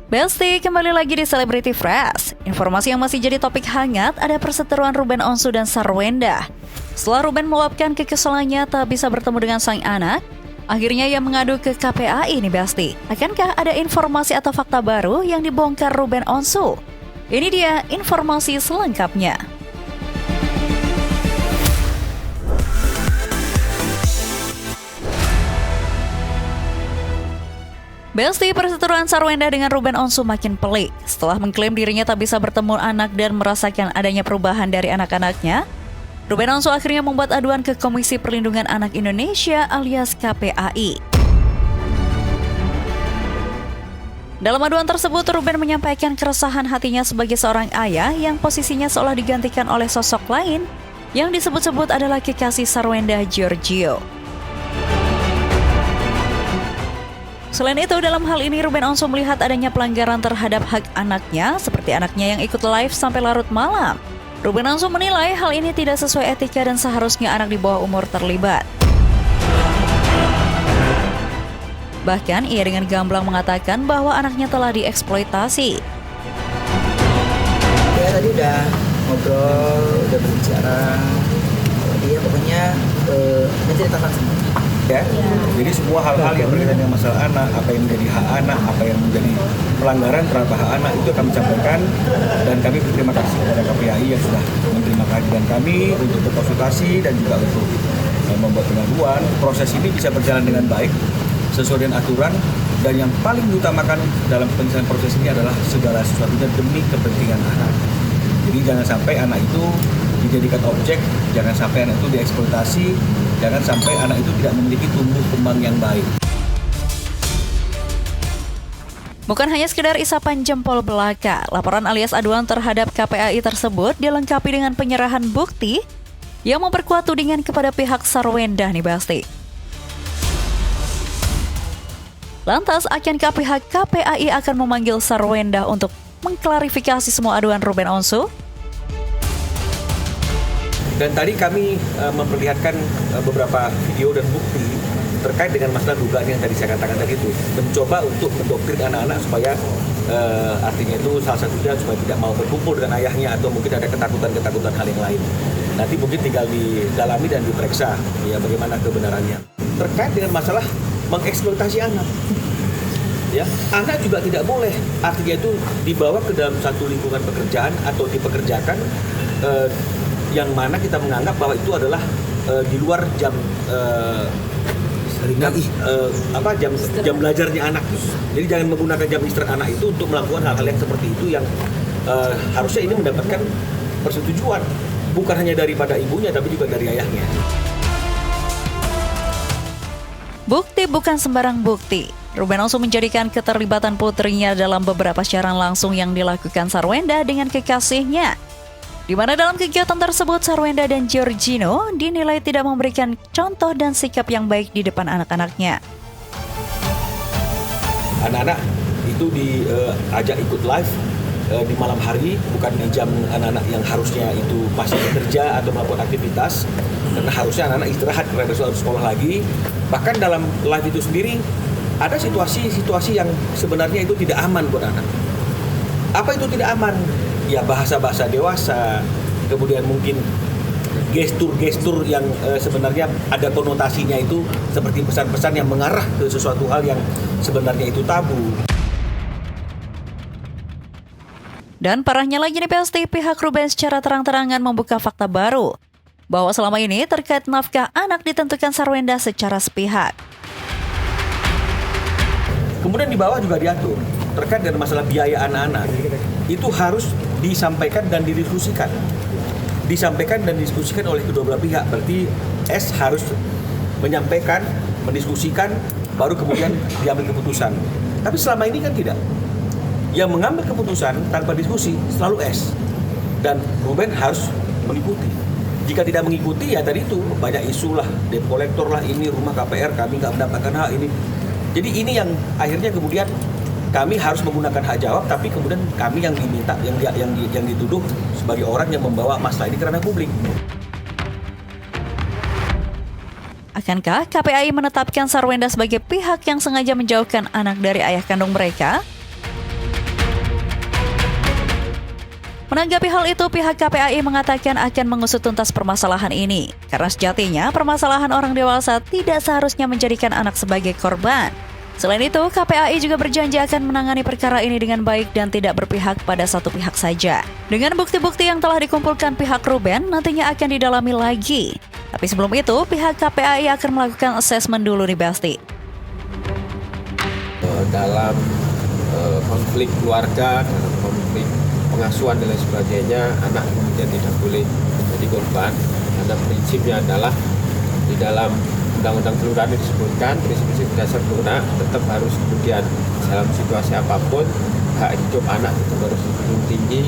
Besti, kembali lagi di Celebrity Fresh. Informasi yang masih jadi topik hangat ada perseteruan Ruben Onsu dan Sarwenda. Setelah Ruben meluapkan kekesalannya tak bisa bertemu dengan sang anak, akhirnya ia mengadu ke KPAI nih Besti. Akankah ada informasi atau fakta baru yang dibongkar Ruben Onsu? Ini dia informasi selengkapnya. Besti, perseteruan Sarwenda dengan Ruben Onsu makin pelik. Setelah mengklaim dirinya tak bisa bertemu anak dan merasakan adanya perubahan dari anak-anaknya, Ruben Onsu akhirnya membuat aduan ke Komisi Perlindungan Anak Indonesia alias KPAI. Dalam aduan tersebut, Ruben menyampaikan keresahan hatinya sebagai seorang ayah yang posisinya seolah digantikan oleh sosok lain yang disebut-sebut adalah kekasih Sarwenda, Giorgio. Selain itu, dalam hal ini Ruben Onsu melihat adanya pelanggaran terhadap hak anaknya, seperti anaknya yang ikut live sampai larut malam. Ruben Onsu menilai hal ini tidak sesuai etika dan seharusnya anak di bawah umur terlibat. Bahkan, ia dengan gamblang mengatakan bahwa anaknya telah dieksploitasi. Ya tadi udah ngobrol, udah berbicara. Dia pokoknya menceritakan semua. Ya. Jadi semua hal-hal yang berkaitan dengan masalah anak, apa yang menjadi hak anak, apa yang menjadi pelanggaran terhadap hak anak itu kami sampaikan, dan kami berterima kasih kepada KPAI yang sudah menerima kehadiran kami untuk berkonsultasi dan juga untuk membuat pengaduan. Proses ini bisa berjalan dengan baik sesuai dengan aturan, dan yang paling diutamakan dalam penyelesaian proses ini adalah segala sesuatunya demi kepentingan anak. Jadi jangan sampai anak itu dijadikan objek, jangan sampai anak itu dieksploitasi, jangan sampai anak itu tidak memiliki tumbuh kembang yang baik. Bukan hanya sekedar isapan jempol belaka, laporan alias aduan terhadap KPAI tersebut dilengkapi dengan penyerahan bukti yang memperkuat tudingan kepada pihak Sarwenda nih Basti. Lantas, akankah pihak KPAI akan memanggil Sarwenda untuk mengklarifikasi semua aduan Ruben Onsu? Dan tadi kami memperlihatkan beberapa video dan bukti terkait dengan masalah dugaan yang tadi saya katakan tadi itu. Mencoba untuk mendoktrin anak-anak supaya artinya itu salah satunya supaya tidak mau berkumpul dengan ayahnya atau mungkin ada ketakutan-ketakutan hal yang lain. Nanti mungkin tinggal didalami dan diperiksa ya bagaimana kebenarannya. Terkait dengan masalah mengeksploitasi anak. Ya, anak juga tidak boleh artinya itu dibawa ke dalam satu lingkungan pekerjaan atau dipekerjakan yang mana kita menganggap bahwa itu adalah di luar jam jam belajarnya anak. Jadi jangan menggunakan jam istirahat anak itu untuk melakukan hal-hal yang seperti itu yang harusnya ini mendapatkan persetujuan bukan hanya daripada ibunya tapi juga dari ayahnya. Bukti bukan sembarang bukti. Ruben Onsu menjadikan keterlibatan putrinya dalam beberapa siaran langsung yang dilakukan Sarwenda dengan kekasihnya, di mana dalam kegiatan tersebut Sarwenda dan Giorgio dinilai tidak memberikan contoh dan sikap yang baik di depan anak-anaknya. Anak-anak itu diajak ikut live di malam hari, bukan di jam anak-anak yang harusnya itu masih bekerja atau melakukan aktivitas, karena harusnya anak-anak istirahat karena besok harus sekolah lagi. Bahkan dalam live itu sendiri ada situasi-situasi yang sebenarnya itu tidak aman buat anak. Apa itu tidak aman? Ya bahasa-bahasa dewasa, kemudian mungkin gestur-gestur yang sebenarnya ada konotasinya itu seperti pesan-pesan yang mengarah ke sesuatu hal yang sebenarnya itu tabu. Dan parahnya lagi nih Besti, pihak Ruben secara terang-terangan membuka fakta baru bahwa selama ini terkait nafkah anak ditentukan Sarwenda secara sepihak. Kemudian di bawah juga diatur terkait dengan masalah biaya anak-anak itu harus disampaikan dan didiskusikan. Disampaikan dan didiskusikan oleh kedua belah pihak. Berarti S harus menyampaikan, mendiskusikan, baru kemudian diambil keputusan. Tapi selama ini kan tidak. Yang mengambil keputusan tanpa diskusi selalu S. Dan Ruben harus mengikuti. Jika tidak mengikuti ya tadi itu banyak isu lah, debt collector lah, ini rumah KPR kami nggak mendapatkan hak ini. Jadi ini yang akhirnya kemudian kami harus menggunakan hak jawab, tapi kemudian kami yang diminta, yang dituduh sebagai orang yang membawa masalah ini ke ranah publik. Akankah KPAI menetapkan Sarwenda sebagai pihak yang sengaja menjauhkan anak dari ayah kandung mereka? Menanggapi hal itu, pihak KPAI mengatakan akan mengusut tuntas permasalahan ini. Karena sejatinya, permasalahan orang dewasa tidak seharusnya menjadikan anak sebagai korban. Selain itu, KPAI juga berjanji akan menangani perkara ini dengan baik dan tidak berpihak pada satu pihak saja. Dengan bukti-bukti yang telah dikumpulkan pihak Ruben, nantinya akan didalami lagi. Tapi sebelum itu, pihak KPAI akan melakukan asesmen dulu nih Basti. Dalam konflik keluarga, dalam konflik pengasuhan dan lain sebagainya, anak kemudian tidak boleh menjadi korban karena prinsipnya adalah di dalam Undang-Undang Kelurahan disebutkan prinsip-prinsip dasar kelurahan tetap harus kemudian dalam situasi apapun hak hidup anak tetap harus dijunjung tinggi,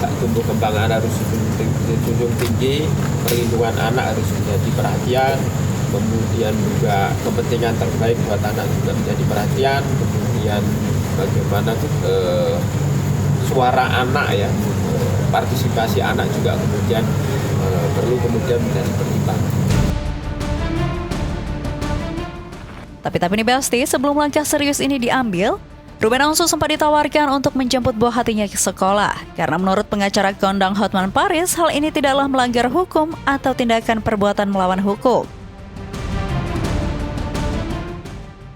hak tumbuh kembang anak harus dijunjung tinggi, perlindungan anak harus menjadi perhatian, kemudian juga kepentingan terbaik buat anak juga menjadi perhatian, kemudian bagaimana suara anak ya, partisipasi anak juga kemudian perlu kemudian menjadi pertimbangan. Tapi nih Basti, sebelum langkah serius ini diambil, Ruben Onsu sempat ditawarkan untuk menjemput buah hatinya ke sekolah. Karena menurut pengacara kondang Hotman Paris, hal ini tidaklah melanggar hukum atau tindakan perbuatan melawan hukum.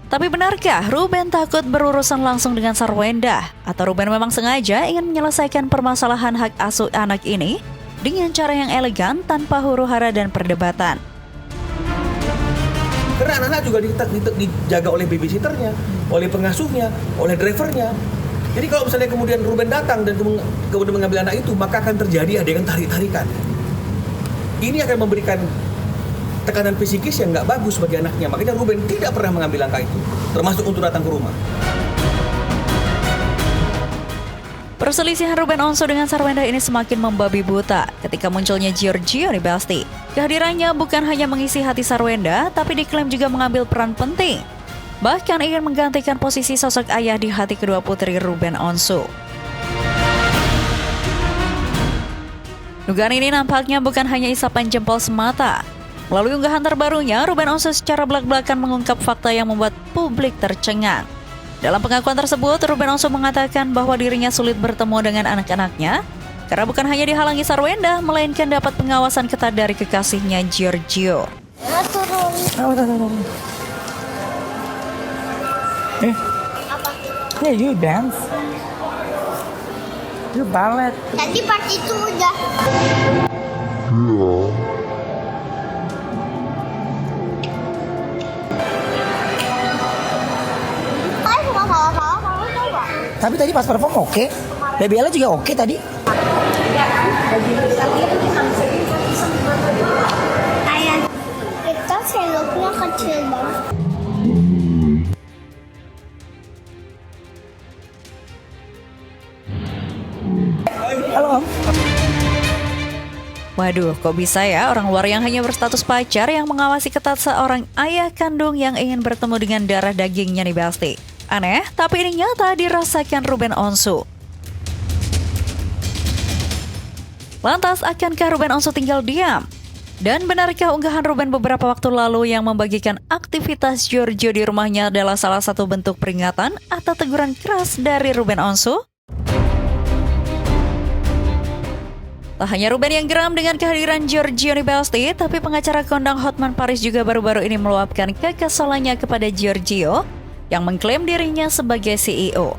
Tapi benarkah Ruben takut berurusan langsung dengan Sarwenda? Atau Ruben memang sengaja ingin menyelesaikan permasalahan hak asuh anak ini dengan cara yang elegan tanpa huru-hara dan perdebatan? Karena anak-anak juga dijaga oleh babysitternya, oleh pengasuhnya, oleh drivernya. Jadi kalau misalnya kemudian Ruben datang dan kemudian mengambil anak itu, maka akan terjadi adegan tarik-tarikan. Ini akan memberikan tekanan psikis yang nggak bagus bagi anaknya. Makanya Ruben tidak pernah mengambil langkah itu, termasuk untuk datang ke rumah. Perselisihan Ruben Onsu dengan Sarwenda ini semakin membabi buta ketika munculnya Giorgio di Basti. Kehadirannya bukan hanya mengisi hati Sarwenda, tapi diklaim juga mengambil peran penting. Bahkan ingin menggantikan posisi sosok ayah di hati kedua putri Ruben Onsu. Dugaan ini nampaknya bukan hanya isapan jempol semata. Melalui unggahan terbarunya, Ruben Onsu secara belak-belakan mengungkap fakta yang membuat publik tercengang. Dalam pengakuan tersebut, Ruben Onsu mengatakan bahwa dirinya sulit bertemu dengan anak-anaknya karena bukan hanya dihalangi Sarwenda, melainkan dapat pengawasan ketat dari kekasihnya Giorgio. Yeah, you dance. You ballet. Tadi part itu udah. Kayak suka salah-salah, kamu tahu nggak? Tapi tadi pas perform oke. Baby Ella juga oke tadi. Kayak kita velgnya kecil banget. Halo Om. Waduh, kok bisa ya orang luar yang hanya berstatus pacar yang mengawasi ketat seorang ayah kandung yang ingin bertemu dengan darah dagingnya nih Basti. Aneh, tapi ini nyata dirasakan Ruben Onsu. Lantas, akankah Ruben Onsu tinggal diam? Dan benarkah unggahan Ruben beberapa waktu lalu yang membagikan aktivitas Giorgio di rumahnya adalah salah satu bentuk peringatan atau teguran keras dari Ruben Onsu? Tak hanya Ruben yang geram dengan kehadiran Giorgio di Basti, tapi pengacara kondang Hotman Paris juga baru-baru ini meluapkan kekesalannya kepada Giorgio yang mengklaim dirinya sebagai CEO.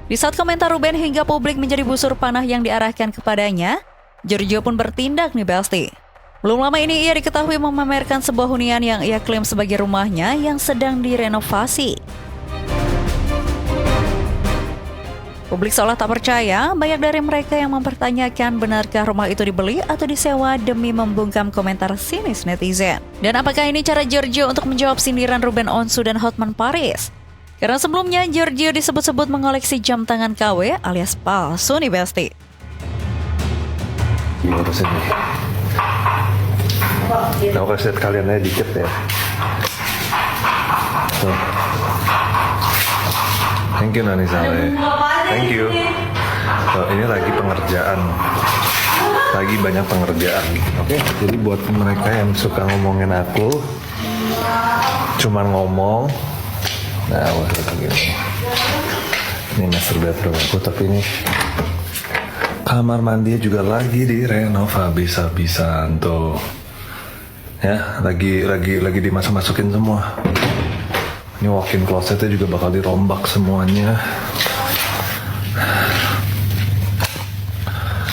Di saat komentar Ruben hingga publik menjadi busur panah yang diarahkan kepadanya, Giorgio pun bertindak nih Basti. Belum lama ini ia diketahui memamerkan sebuah hunian yang ia klaim sebagai rumahnya yang sedang direnovasi. Publik seolah tak percaya, banyak dari mereka yang mempertanyakan benarkah rumah itu dibeli atau disewa demi membungkam komentar sinis netizen. Dan apakah ini cara Giorgio untuk menjawab sindiran Ruben Onsu dan Hotman Paris? Karena sebelumnya Giorgio disebut-sebut mengoleksi jam tangan KW alias palsu nih Basti. Gimana sini? Aku kasih lihat kalian aja dikit ya. Tuh. Thank you Nani Saleh. Thank you. Ini lagi pengerjaan. Lagi banyak pengerjaan. Oke. Jadi buat mereka yang suka ngomongin aku, cuman ngomong. Nah, gini. Ini master bedroom aku, tapi ini kamar mandi juga lagi direnov habis-habisan tuh. Ya, lagi dimasuk-masukin semua. Ini walk-in closetnya juga bakal dirombak semuanya.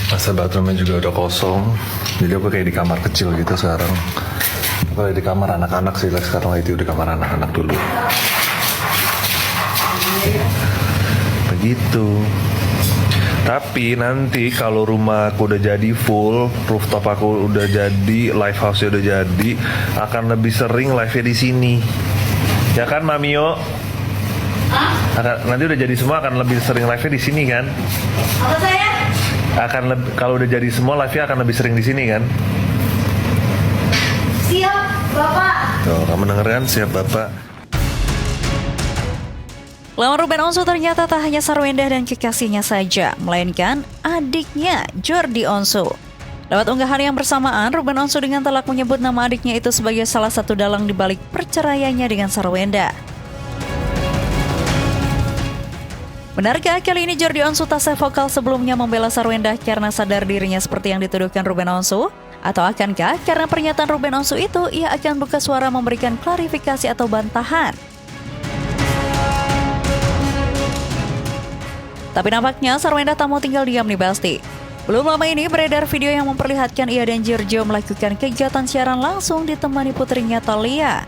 Master bathroomnya juga udah kosong. Jadi aku kayak di kamar kecil gitu sekarang. Aku lagi di kamar anak-anak sih, sekarang lagi di kamar anak-anak dulu. Begitu. Tapi nanti kalau rumah aku udah jadi full, rooftop aku udah jadi, live house-nya udah jadi, akan lebih sering live-nya di sini. Ya kan, Mamio? Nanti udah jadi semua akan lebih sering live-nya di sini kan? Apa saya? Kalau udah jadi semua live-nya akan lebih sering di sini kan? Siap, Bapak. Tuh, kamu denger kan? Siap, Bapak. Lawan Ruben Onsu ternyata tak hanya Sarwenda dan kekasihnya saja, melainkan adiknya Jordi Onsu. Lewat unggahan yang bersamaan, Ruben Onsu dengan telak menyebut nama adiknya itu sebagai salah satu dalang di balik perceraiannya dengan Sarwenda. Benarkah kali ini Jordi Onsu tak se-vokal sebelumnya membela Sarwenda karena sadar dirinya seperti yang dituduhkan Ruben Onsu? Atau akankah karena pernyataan Ruben Onsu itu ia akan buka suara memberikan klarifikasi atau bantahan? Tapi nampaknya Sarwenda tak mau tinggal diam nih Basti. Belum lama ini beredar video yang memperlihatkan ia dan Giorgio melakukan kegiatan siaran langsung ditemani putrinya Thalia.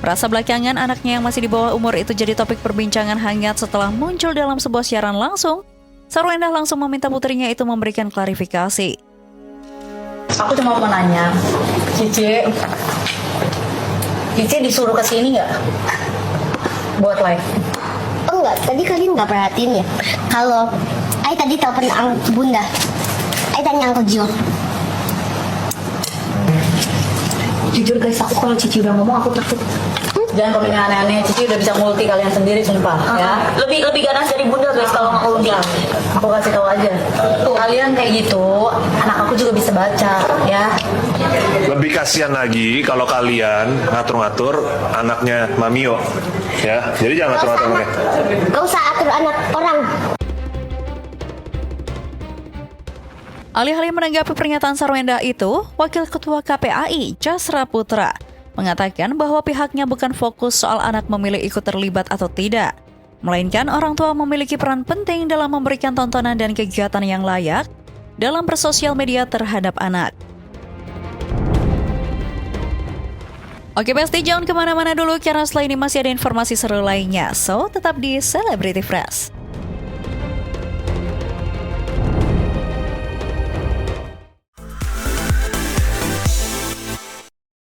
Merasa belakangan anaknya yang masih di bawah umur itu jadi topik perbincangan hangat setelah muncul dalam sebuah siaran langsung, Sarwenda langsung meminta putrinya itu memberikan klarifikasi. Aku cuma mau nanya, Cici disuruh ke sini nggak buat live? Enggak, tadi kalian nggak perhatiin ya. Kalau Ai tadi telepon Bunda, Ai tanya Uncle Jo. Jujur guys, aku kalau Cici udah ngomong aku takut. Jangan komen yang aneh-aneh, Cici udah bisa multi kalian sendiri sumpah ya. Lebih ganas dari Bunda guys kalau nggak multi. Aku kasih tahu aja. Kalian kayak gitu, anak aku juga bisa baca ya. Lebih kasihan lagi kalau kalian ngatur-ngatur anaknya Mamio. Ya, jadi jangan ngatur-ngatur anaknya. Gak usah atur anak orang. Alih-alih menanggapi pernyataan Sarwenda itu, Wakil Ketua KPAI, Jasra Putra, mengatakan bahwa pihaknya bukan fokus soal anak memilih ikut terlibat atau tidak, melainkan orang tua memiliki peran penting dalam memberikan tontonan dan kegiatan yang layak dalam bersosial media terhadap anak. Oke Besti, jangan kemana-mana dulu karena setelah ini masih ada informasi seru lainnya, so tetap di Celebrity Fresh.